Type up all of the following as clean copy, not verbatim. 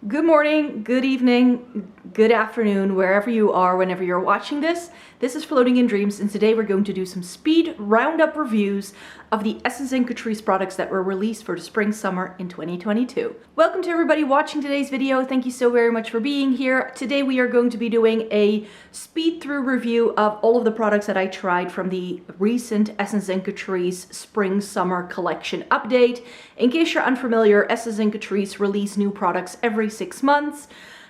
Good morning, good evening, good afternoon, wherever you are, whenever you're watching this. This is Floating in Dreams, and today we're going to do some speed roundup reviews of the Essence Catrice products that were released for the spring-summer in 2022. Welcome to everybody watching today's video. Thank you so very much for being here. Today we are going to be doing a speed-through review of all of the products that I tried from the recent Essence Catrice spring-summer collection update. In case you're unfamiliar, Essence Catrice release new products every 6 months.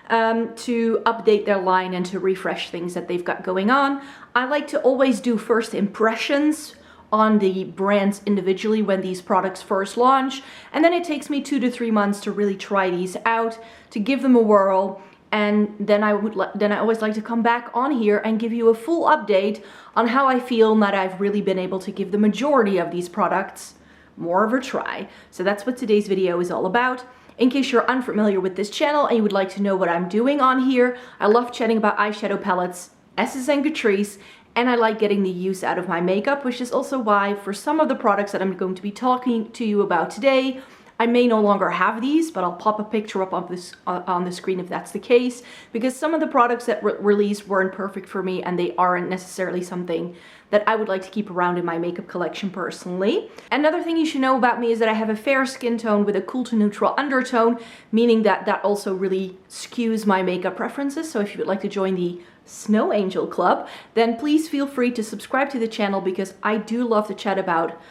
To update their line and to refresh things that they've got going on. I like to always do first impressions on the brands individually when these products first launch, and then it takes me 2 to 3 months to really try these out, to give them a whirl, and then I always like to come back on here and give you a full update on how I feel and that I've really been able to give the majority of these products more of a try. So that's what today's video is all about. In case you're unfamiliar with this channel and you would like to know what I'm doing on here, I love chatting about eyeshadow palettes, Essence Catrice, and I like getting the use out of my makeup, which is also why for some of the products that I'm going to be talking to you about today, I may no longer have these, but I'll pop a picture up on the screen if that's the case, because some of the products that released weren't perfect for me and they aren't necessarily something that I would like to keep around in my makeup collection personally. Another thing you should know about me is that I have a fair skin tone with a cool to neutral undertone, meaning that that also really skews my makeup preferences. So if you would like to join the Snow Angel Club, then please feel free to subscribe to the channel, because I do love to chat about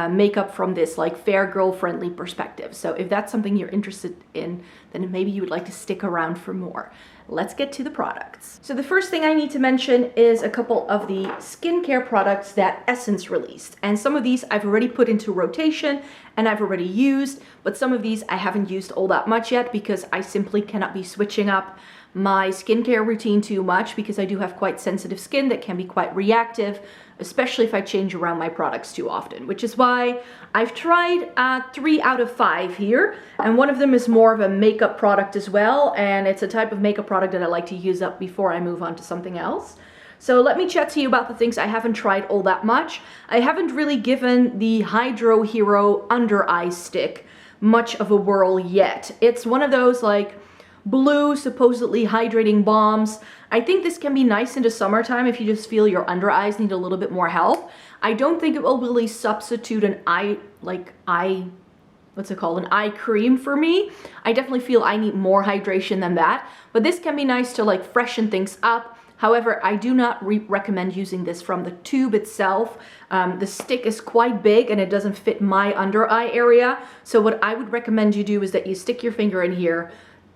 makeup from this like fair girl friendly perspective. So if that's something you're interested in, then maybe you would like to stick around for more. Let's get to the products. So the first thing I need to mention is a couple of the skincare products that Essence released. And some of these I've already put into rotation and I've already used, but some of these I haven't used all that much yet because I simply cannot be switching up my skincare routine too much, because I do have quite sensitive skin that can be quite reactive, especially if I change around my products too often, which is why I've tried 3 out of 5 here, and one of them is more of a makeup product as well, and it's a type of makeup product that I like to use up before I move on to something else. So let me chat to you about the things I haven't tried all that much. I haven't really given the Hydro Hero Under Eye Stick much of a whirl yet. It's one of those like blue, supposedly hydrating balms. I think this can be nice into summertime if you just feel your under eyes need a little bit more help. I don't think it will really substitute an eye cream for me. I definitely feel I need more hydration than that, but this can be nice to like freshen things up. However, I do not recommend using this from the tube itself. The stick is quite big and it doesn't fit my under eye area. So what I would recommend you do is that you stick your finger in here,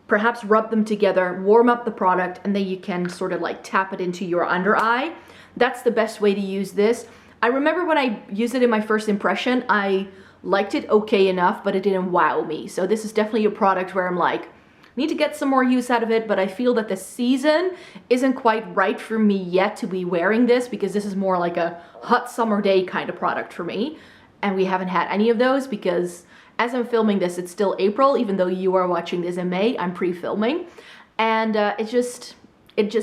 perhaps rub them together, warm up the product, and then you can sort of like tap it into your under eye. That's the best way to use this. I remember when I used it in my first impression, I liked it okay enough, but it didn't wow me. So this is definitely a product where I'm like, need to get some more use out of it, but I feel that the season isn't quite right for me yet to be wearing this, because this is more like a hot summer day kind of product for me. And we haven't had any of those because as I'm filming this, it's still April, even though you are watching this in May. I'm pre-filming, and it just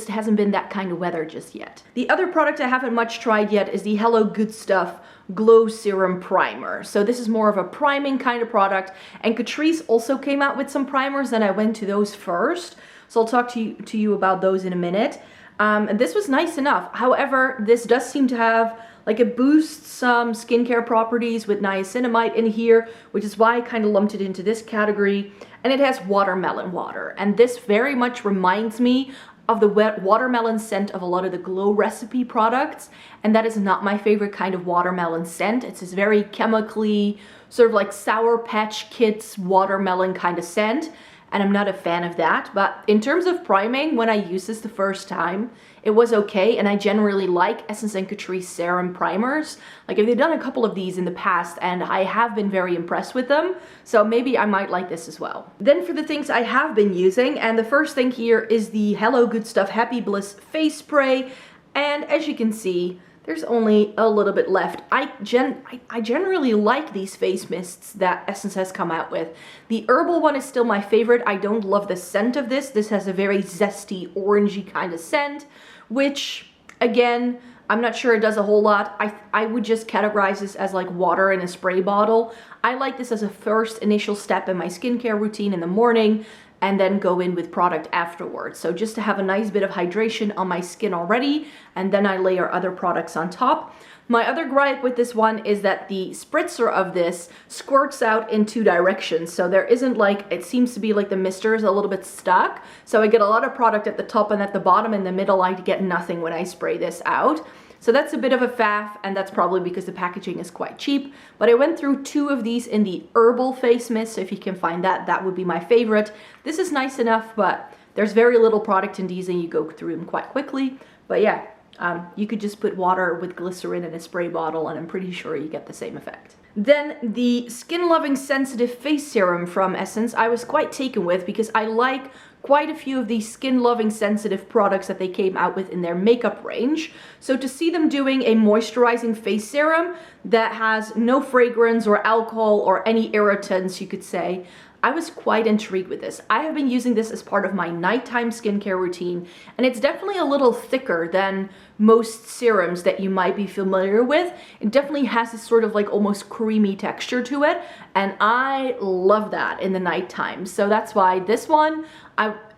hasn't been that kind of weather just yet. The other product I haven't much tried yet is the Hello Good Stuff Glow Serum Primer. So this is more of a priming kind of product, and Catrice also came out with some primers, and I went to those first. So I'll talk to you about those in a minute. And this was nice enough. However, this does seem to have like it boosts some skincare properties with niacinamide in here, which is why I kind of lumped it into this category. And it has watermelon water. And this very much reminds me of the wet watermelon scent of a lot of the Glow recipe products. And that is not my favorite kind of watermelon scent. It's this very chemically, sort of like Sour Patch Kids watermelon kind of scent. And I'm not a fan of that. But in terms of priming, when I used this the first time, it was okay, and I generally like Essence Catrice serum primers. Like they've done a couple of these in the past, and I have been very impressed with them, so maybe I might like this as well. Then for the things I have been using, and the first thing here is the Hello Good Stuff Happy Bliss Face Spray, and as you can see, there's only a little bit left. I generally like these face mists that Essence has come out with. The herbal one is still my favorite. I don't love the scent of this. This has a very zesty, orangey kind of scent, which, again, I'm not sure it does a whole lot. I would just categorize this as like water in a spray bottle. I like this as a first initial step in my skincare routine in the morning, and then go in with product afterwards. So just to have a nice bit of hydration on my skin already, and then I layer other products on top. My other gripe with this one is that the spritzer of this squirts out in 2 directions. So there isn't like, it seems to be like the mister is a little bit stuck. So I get a lot of product at the top and at the bottom. In the middle, I get nothing when I spray this out. So that's a bit of a faff, and that's probably because the packaging is quite cheap. But I went through 2 of these in the herbal face mist, so if you can find that, that would be my favorite. This is nice enough, but there's very little product in these and you go through them quite quickly. But yeah, you could just put water with glycerin in a spray bottle and I'm pretty sure you get the same effect. Then the Skin Loving Sensitive Face Serum from Essence, I was quite taken with because I like quite a few of these skin loving sensitive products that they came out with in their makeup range. So to see them doing a moisturizing face serum that has no fragrance or alcohol or any irritants, you could say, I was quite intrigued with this. I have been using this as part of my nighttime skincare routine, and it's definitely a little thicker than most serums that you might be familiar with. It definitely has this sort of like almost creamy texture to it, and I love that in the nighttime. So that's why this one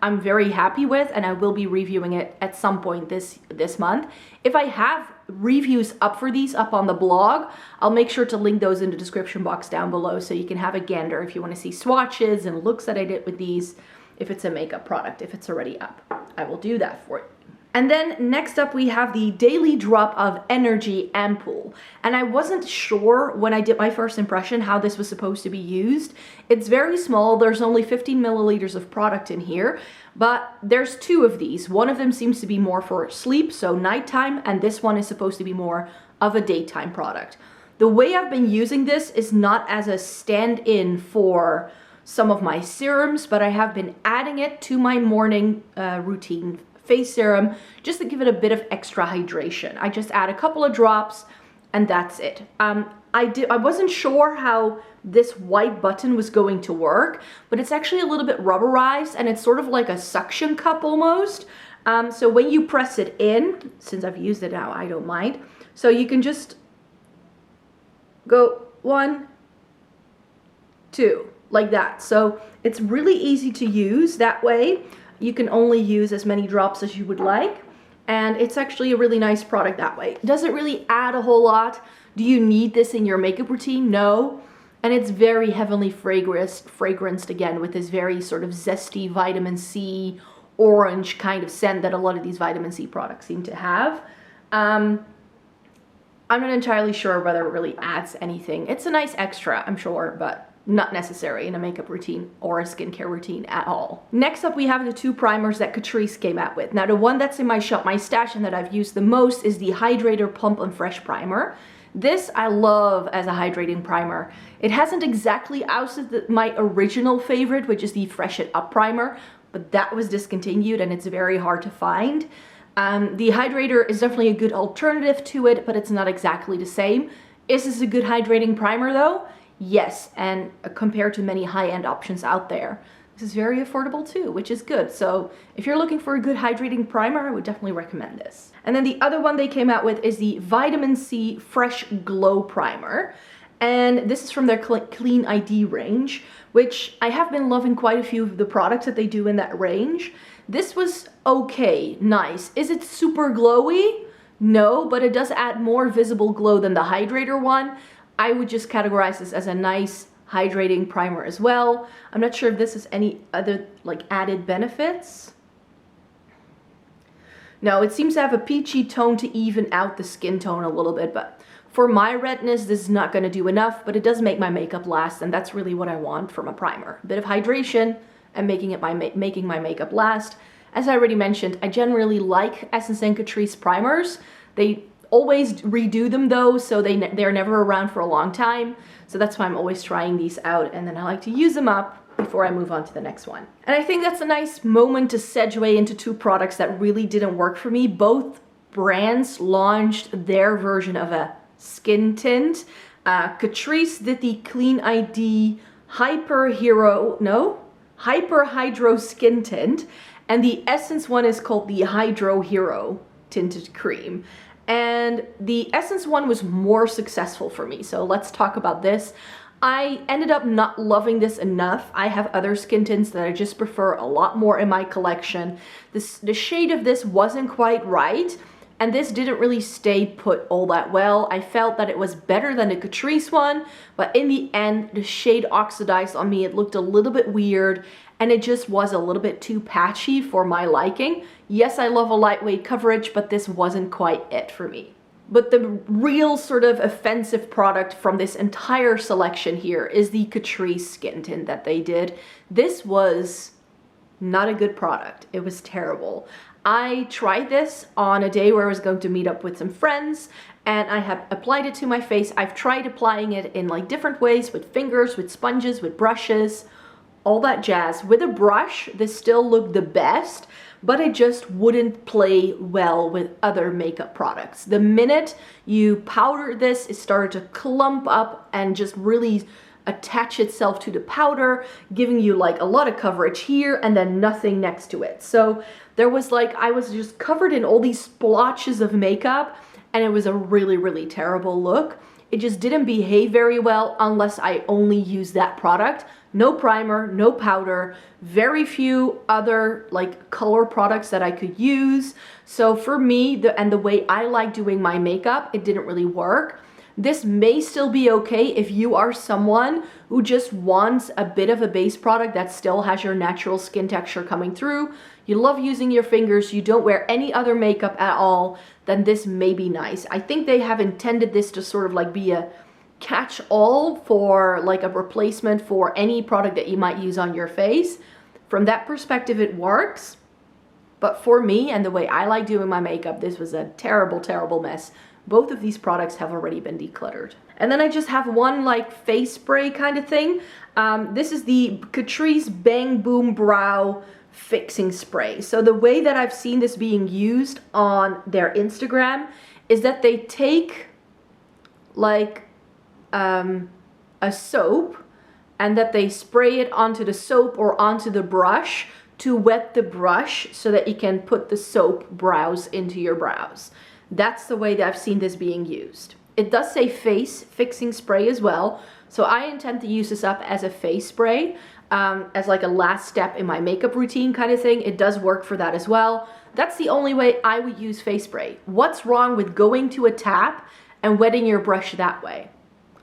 I'm very happy with, and I will be reviewing it at some point this month. If I have reviews up for these up on the blog, I'll make sure to link those in the description box down below so you can have a gander if you want to see swatches and looks that I did with these. If it's a makeup product, if it's already up, I will do that for you. And then next up we have the Daily Drop of Energy Ampoule. And I wasn't sure when I did my first impression how this was supposed to be used. It's very small, there's only 15 milliliters of product in here, but there's 2 of these. One of them seems to be more for sleep, so nighttime, and this one is supposed to be more of a daytime product. The way I've been using this is not as a stand-in for some of my serums, but I have been adding it to my morning routine face serum just to give it a bit of extra hydration. I just add a couple of drops and that's it. I wasn't sure how this white button was going to work, but it's actually a little bit rubberized and it's sort of like a suction cup almost. So when you press it in, since I've used it now, I don't mind. So you can just go 1, 2, like that. So it's really easy to use that way. You can only use as many drops as you would like, and it's actually a really nice product that way. Does it really add a whole lot? Do you need this in your makeup routine? No. And it's very heavily fragranced again with this very sort of zesty vitamin C orange kind of scent that a lot of these vitamin C products seem to have. I'm not entirely sure whether it really adds anything. It's a nice extra, I'm sure, but not necessary in a makeup routine or a skincare routine at all. Next up, we have the 2 primers that Catrice came out with. Now, the one that's in my shop, my stash, and that I've used the most is the Hydrator Plump and Fresh Primer. This I love as a hydrating primer. It hasn't exactly ousted my original favorite, which is the Fresh It Up Primer, but that was discontinued and it's very hard to find. The Hydrator is definitely a good alternative to it, but it's not exactly the same. Is this a good hydrating primer though? Yes, and compared to many high-end options out there, this is very affordable too, which is good. So if you're looking for a good hydrating primer, I would definitely recommend this. And then the other one they came out with is the Vitamin C Fresh Glow Primer. And this is from their Clean ID range, which I have been loving quite a few of the products that they do in that range. This was okay, nice. Is it super glowy? No, but it does add more visible glow than the Hydrator one. I would just categorize this as a nice hydrating primer as well. I'm not sure if this has any other like added benefits. No, it seems to have a peachy tone to even out the skin tone a little bit, but for my redness, this is not going to do enough, but it does make my makeup last, and that's really what I want from a primer. A bit of hydration and making my makeup last. As I already mentioned, I generally like Essence Catrice primers. They always redo them though, so they're never around for a long time. So that's why I'm always trying these out, and then I like to use them up before I move on to the next one. And I think that's a nice moment to segue into 2 products that really didn't work for me. Both brands launched their version of a skin tint. Catrice did the Clean ID Hyper Hydro Skin Tint, and the Essence one is called the Hydro Hero Tinted Cream. And the Essence one was more successful for me, so let's talk about this. I ended up not loving this enough. I have other skin tints that I just prefer a lot more in my collection. The shade of this wasn't quite right, and this didn't really stay put all that well. I felt that it was better than the Catrice one, but in the end, the shade oxidized on me. It looked a little bit weird, and it just was a little bit too patchy for my liking. Yes, I love a lightweight coverage, but this wasn't quite it for me. But the real sort of offensive product from this entire selection here is the Catrice skin tint that they did. This was not a good product. It was terrible. I tried this on a day where I was going to meet up with some friends, and I have applied it to my face. I've tried applying it in like different ways, with fingers, with sponges, with brushes, all that jazz. With a brush, this still looked the best, but it just wouldn't play well with other makeup products. The minute you powder this, it started to clump up and just really attach itself to the powder, giving you like a lot of coverage here and then nothing next to it. So there was like, I was just covered in all these splotches of makeup, and it was a really, really terrible look. It just didn't behave very well unless I only used that product. No primer, no powder, very few other like color products that I could use. So for me, the way I like doing my makeup, it didn't really work. This may still be okay if you are someone who just wants a bit of a base product that still has your natural skin texture coming through. You love using your fingers, you don't wear any other makeup at all, then this may be nice. I think they have intended this to sort of like be a catch-all for like a replacement for any product that you might use on your face. From that perspective, it works. But for me and the way I like doing my makeup, this was a terrible, terrible mess. Both of these products have already been decluttered. And then I just have one like face spray kind of thing. This is the Catrice Bang Boom Brow Fixing Spray. So the way that I've seen this being used on their Instagram is that they take like a soap, and that they spray it onto the soap or onto the brush to wet the brush so that you can put the soap brows into your brows. That's the way that I've seen this being used. It does say face fixing spray as well, so I intend to use this up as a face spray, as like a last step in my makeup routine kind of thing. It does work for that as well. That's the only way I would use face spray. What's wrong with going to a tap and wetting your brush that way?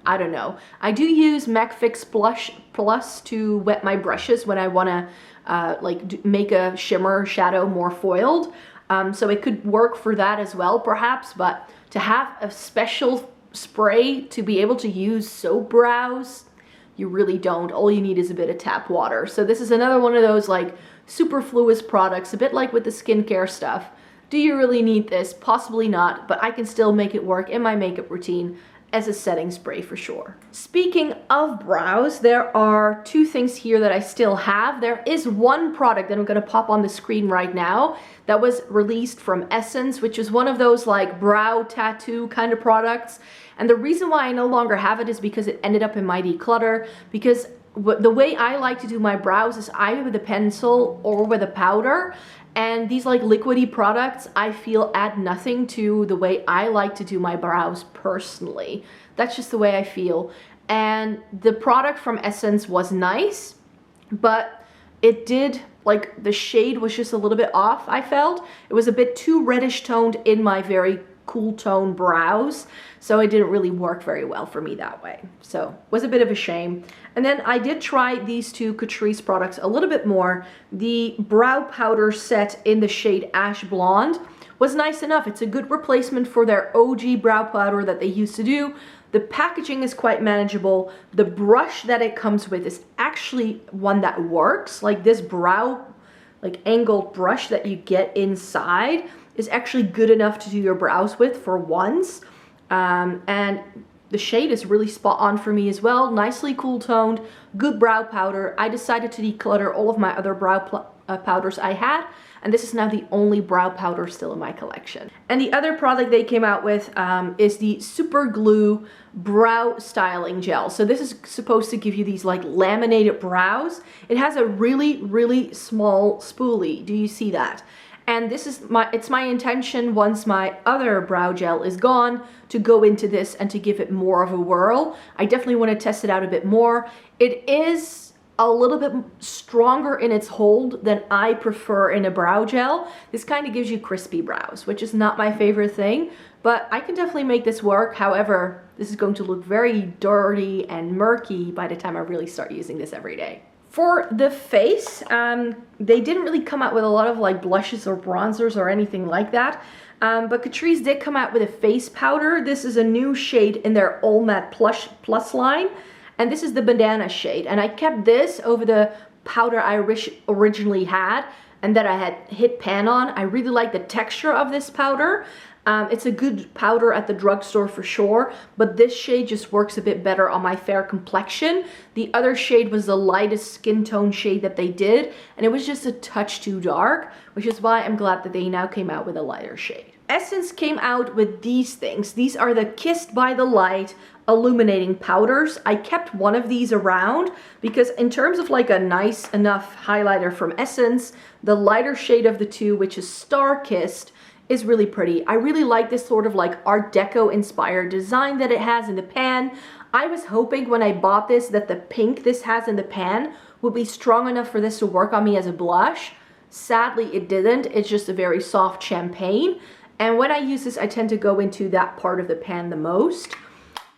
I don't know. I do use MAC Fix Plus to wet my brushes when I want to make a shimmer shadow more foiled. So it could work for that as well, perhaps, but to have a special spray to be able to use soap brows, you really don't. All you need is a bit of tap water. So this is another one of those like superfluous products, a bit like with the skincare stuff. Do you really need this? Possibly not, but I can still make it work in my makeup routine as a setting spray for sure. Speaking of brows, there are two things here that I still have. There is one product that I'm going to pop on the screen right now that was released from Essence, which is one of those like brow tattoo kind of products. And the reason why I no longer have it is because it ended up in my declutter, because the way I like to do my brows is either with a pencil or with a powder. And these like liquidy products, I feel add nothing to the way I like to do my brows personally. That's just the way I feel. And the product from Essence was nice, but it did, like the shade was just a little bit off, I felt. It was a bit too reddish toned in my very cool tone brows, so it didn't really work very well for me that way. So it was a bit of a shame. And then I did try these two Catrice products a little bit more. The brow powder set in the shade Ash Blonde was nice enough. It's a good replacement for their OG brow powder that they used to do. The packaging is quite manageable. The brush that it comes with is actually one that works. Like this brow, like angled brush that you get inside is actually good enough to do your brows with for once. And the shade is really spot on for me as well. Nicely cool toned, good brow powder. I decided to declutter all of my other brow powders I had, and this is now the only brow powder still in my collection. And the other product they came out with is the Super Glue Brow Styling Gel. So this is supposed to give you these like laminated brows. It has a really, really small spoolie. Do you see that? And this is it's my intention once my other brow gel is gone to go into this and to give it more of a whirl. I definitely want to test it out a bit more. It is a little bit stronger in its hold than I prefer in a brow gel. This kind of gives you crispy brows, which is not my favorite thing, but I can definitely make this work. However, this is going to look very dirty and murky by the time I really start using this every day. For the face, they didn't really come out with a lot of like blushes or bronzers or anything like that. But Catrice did come out with a face powder. This is a new shade in their All Matte Plus line. And this is the banana shade. And I kept this over the powder I originally had and that I had hit pan on. I really like the texture of this powder. It's a good powder at the drugstore for sure, but this shade just works a bit better on my fair complexion. The other shade was the lightest skin tone shade that they did, and it was just a touch too dark, which is why I'm glad that they now came out with a lighter shade. Essence came out with these things. These are the Kissed by the Light illuminating powders. I kept one of these around because in terms of like a nice enough highlighter from Essence, the lighter shade of the two, which is Star Kissed, is really pretty. I really like this sort of like Art Deco inspired design that it has in the pan. I was hoping when I bought this that the pink this has in the pan would be strong enough for this to work on me as a blush. Sadly, it didn't. It's just a very soft champagne. And when I use this, I tend to go into that part of the pan the most.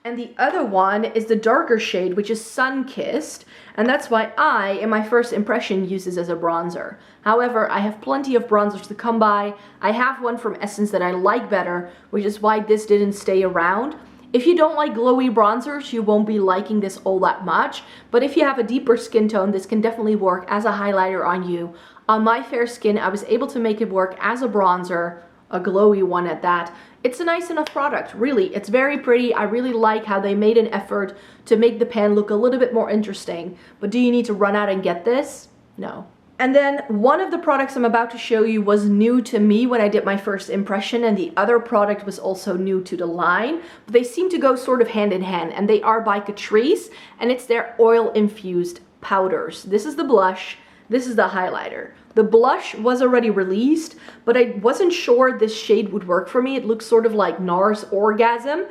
And the other one is the darker shade, which is Sun Kissed, and that's why I, in my first impression, use this as a bronzer. However, I have plenty of bronzers to come by. I have one from Essence that I like better, which is why this didn't stay around. If you don't like glowy bronzers, you won't be liking this all that much, but if you have a deeper skin tone, this can definitely work as a highlighter on you. On my fair skin, I was able to make it work as a bronzer, a glowy one at that. It's a nice enough product, really. It's very pretty. I really like how they made an effort to make the pan look a little bit more interesting. But do you need to run out and get this? No. And then one of the products I'm about to show you was new to me when I did my first impression, and the other product was also new to the line. But they seem to go sort of hand in hand, and they are by Catrice, and it's their oil-infused powders. This is the blush. This is the highlighter. The blush was already released, but I wasn't sure this shade would work for me. It looks sort of like NARS Orgasm.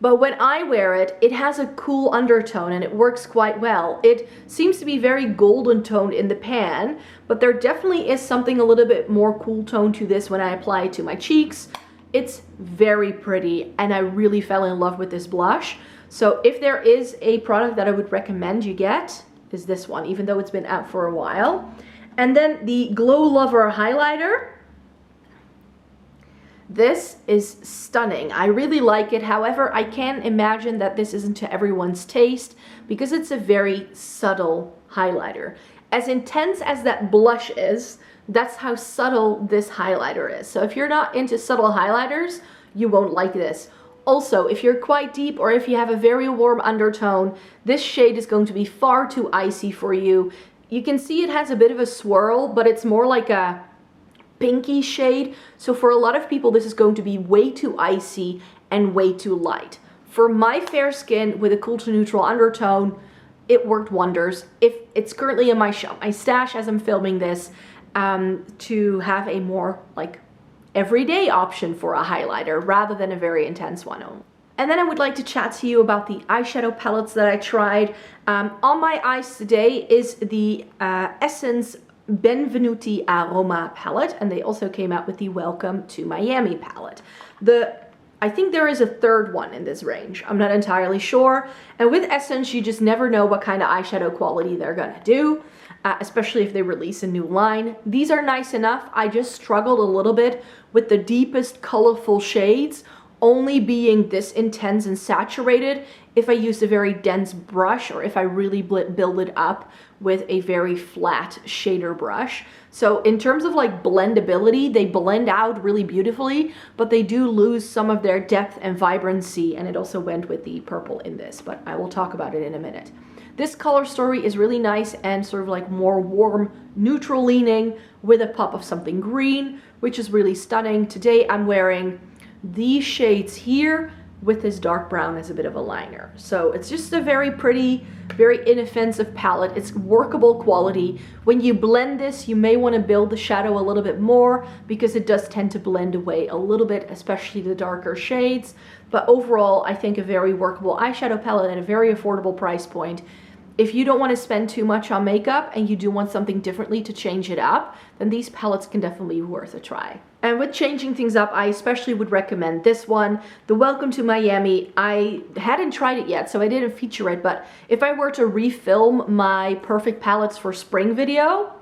But when I wear it, it has a cool undertone and it works quite well. It seems to be very golden toned in the pan, but there definitely is something a little bit more cool tone to this when I apply it to my cheeks. It's very pretty and I really fell in love with this blush. So if there is a product that I would recommend you get, is this one, even though it's been out for a while. And then the Glow Lover highlighter. This is stunning. I really like it. However, I can imagine that this isn't to everyone's taste because it's a very subtle highlighter. As intense as that blush is, that's how subtle this highlighter is. So if you're not into subtle highlighters, you won't like this. Also, if you're quite deep or if you have a very warm undertone, this shade is going to be far too icy for you. You can see it has a bit of a swirl, but it's more like a pinky shade. So for a lot of people, this is going to be way too icy and way too light. For my fair skin with a cool to neutral undertone, it worked wonders. If it's currently in my stash as I'm filming this, to have a more like everyday option for a highlighter rather than a very intense one. And then I would like to chat to you about the eyeshadow palettes that I tried. On my eyes today is the Essence Benvenuti a Roma palette, and they also came out with the Welcome to Miami palette. I think there is a third one in this range. I'm not entirely sure. And with Essence, you just never know what kind of eyeshadow quality they're gonna do, especially if they release a new line. These are nice enough. I just struggled a little bit with the deepest colorful shades only being this intense and saturated if I use a very dense brush or if I really build it up with a very flat shader brush. So in terms of like blendability, they blend out really beautifully, but they do lose some of their depth and vibrancy, and it also went with the purple in this, but I will talk about it in a minute. This color story is really nice and sort of like more warm, neutral leaning with a pop of something green, which is really stunning. Today I'm wearing these shades here. with this dark brown as a bit of a liner. So it's just a very pretty, very inoffensive palette. It's workable quality. When you blend this, you may want to build the shadow a little bit more because it does tend to blend away a little bit, especially the darker shades. But overall, I think a very workable eyeshadow palette at a very affordable price point. If you don't want to spend too much on makeup and you do want something differently to change it up, then these palettes can definitely be worth a try. And with changing things up, I especially would recommend this one, the Welcome to Miami. I hadn't tried it yet, so I didn't feature it, but if I were to refilm my perfect palettes for spring video,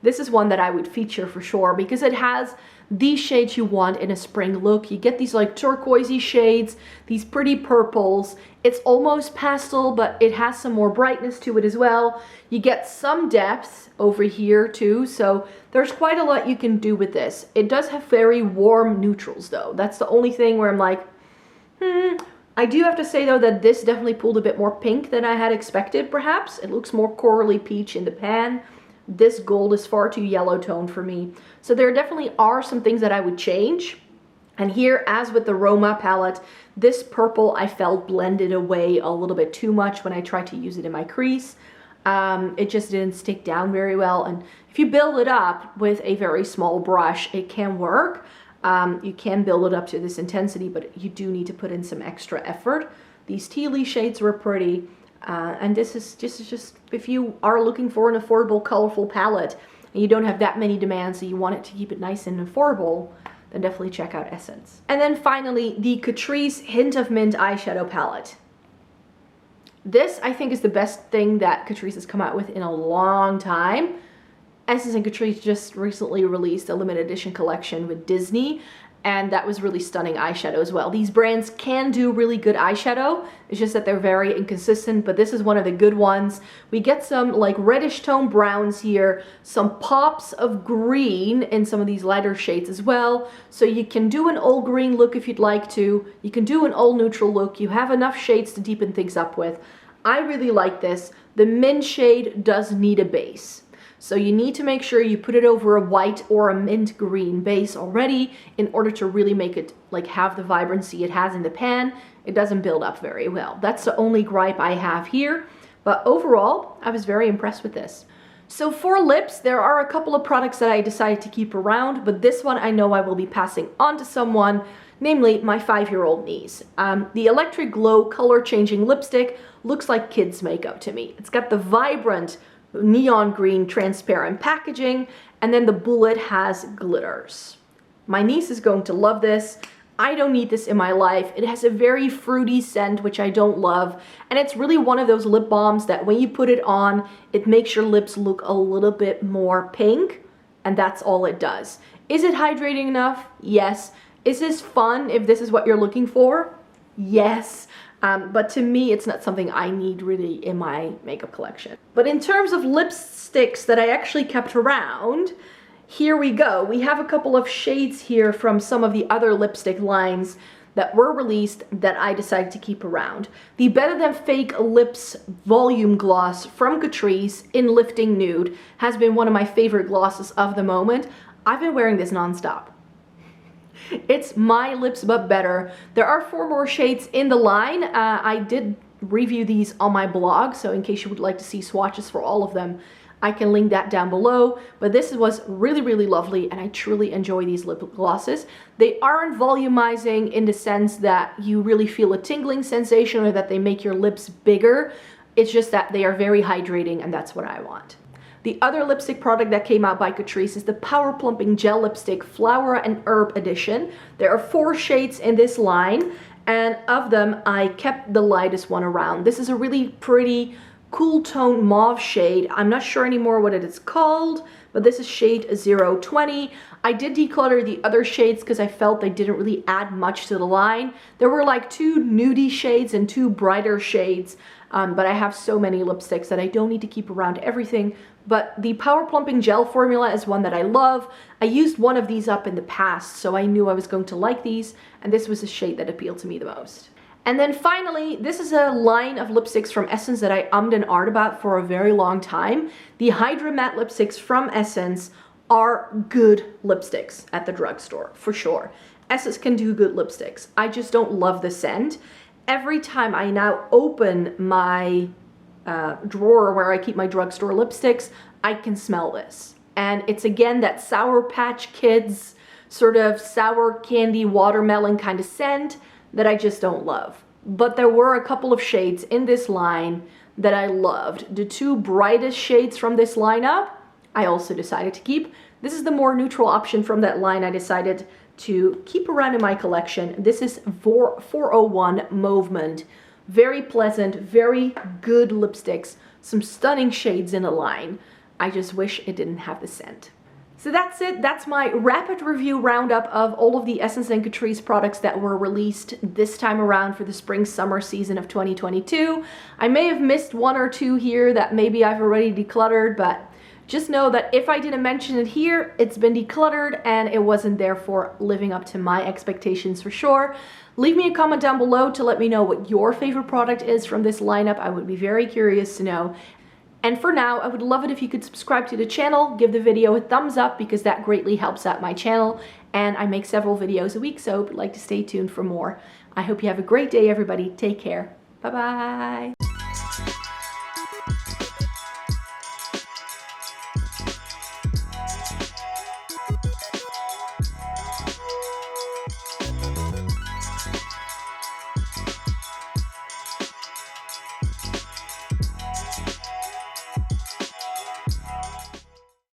this is one that I would feature for sure because it has these shades you want in a spring look. You get these like turquoisey shades, these pretty purples. It's almost pastel, but it has some more brightness to it as well. You get some depth over here too, so there's quite a lot you can do with this. It does have very warm neutrals though. That's the only thing where I'm like, I do have to say though that this definitely pulled a bit more pink than I had expected perhaps. It looks more corally peach in the pan. This gold is far too yellow tone for me. So there definitely are some things that I would change. And here, as with the Roma palette, this purple I felt blended away a little bit too much when I tried to use it in my crease. It just didn't stick down very well. And if you build it up with a very small brush, it can work. You can build it up to this intensity, but you do need to put in some extra effort. These tealy shades were pretty. And this is just if you are looking for an affordable, colorful palette and you don't have that many demands, so you want it to keep it nice and affordable, then definitely check out Essence. And then finally, the Catrice Hint of Mint eyeshadow palette. This, I think, is the best thing that Catrice has come out with in a long time. Essence and Catrice just recently released a limited edition collection with Disney, and that was really stunning eyeshadow as well. These brands can do really good eyeshadow. It's just that they're very inconsistent, but this is one of the good ones. We get some like reddish tone browns here, some pops of green in some of these lighter shades as well. So you can do an all green look if you'd like to. You can do an all neutral look. You have enough shades to deepen things up with. I really like this. The mint shade does need a base. So you need to make sure you put it over a white or a mint green base already in order to really make it like have the vibrancy it has in the pan. It doesn't build up very well. That's the only gripe I have here. But overall, I was very impressed with this. So for lips, there are a couple of products that I decided to keep around, but this one I know I will be passing on to someone, namely my 5-year-old niece. The Electric Glow color changing lipstick looks like kids makeup to me. It's got the vibrant neon green transparent packaging, and then the bullet has glitters. My niece is going to love this. I don't need this in my life. It has a very fruity scent, which I don't love, and it's really one of those lip balms that when you put it on, it makes your lips look a little bit more pink, and that's all it does. Is it hydrating enough? Yes. Is this fun if this is what you're looking for? Yes. But to me, it's not something I need really in my makeup collection. But in terms of lipsticks that I actually kept around, here we go. We have a couple of shades here from some of the other lipstick lines that were released that I decided to keep around. The Better Than Fake Lips Volume Gloss from Catrice in Lifting Nude has been one of my favorite glosses of the moment. I've been wearing this nonstop. It's my lips but better. There are 4 more shades in the line. I did review these on my blog, so in case you would like to see swatches for all of them, I can link that down below. But this was really, really lovely, and I truly enjoy these lip glosses. They aren't volumizing in the sense that you really feel a tingling sensation or that they make your lips bigger. It's just that they are very hydrating, and that's what I want. The other lipstick product that came out by Catrice is the Power Plumping Gel Lipstick Flower and Herb Edition. There are 4 shades in this line, and of them, I kept the lightest one around. This is a really pretty, cool tone mauve shade. I'm not sure anymore what it is called, but this is shade 020. I did declutter the other shades because I felt they didn't really add much to the line. There were like 2 nudie shades and 2 brighter shades, but I have so many lipsticks that I don't need to keep around everything. But the Power Plumping Gel formula is one that I love. I used one of these up in the past, so I knew I was going to like these, and this was the shade that appealed to me the most. And then finally, this is a line of lipsticks from Essence that I ummed and ahed about for a very long time. The Hydra Matte lipsticks from Essence are good lipsticks at the drugstore, for sure. Essence can do good lipsticks. I just don't love the scent. Every time I now open my drawer where I keep my drugstore lipsticks, I can smell this. And it's again that Sour Patch Kids sort of sour candy watermelon kind of scent that I just don't love. But there were a couple of shades in this line that I loved. The two brightest shades from this lineup, I also decided to keep. This is the more neutral option from that line I decided to keep around in my collection. This is 401 Movement. Very pleasant, very good lipsticks. Some stunning shades in the line. I just wish it didn't have the scent. So that's it. That's my rapid review roundup of all of the Essence Catrice products that were released this time around for the spring-summer season of 2022. I may have missed one or two here that maybe I've already decluttered, but just know that if I didn't mention it here, it's been decluttered and it wasn't therefore living up to my expectations for sure. Leave me a comment down below to let me know what your favorite product is from this lineup. I would be very curious to know. And for now, I would love it if you could subscribe to the channel, give the video a thumbs up because that greatly helps out my channel. And I make several videos a week, so if you'd like to stay tuned for more. I hope you have a great day, everybody. Take care. Bye-bye.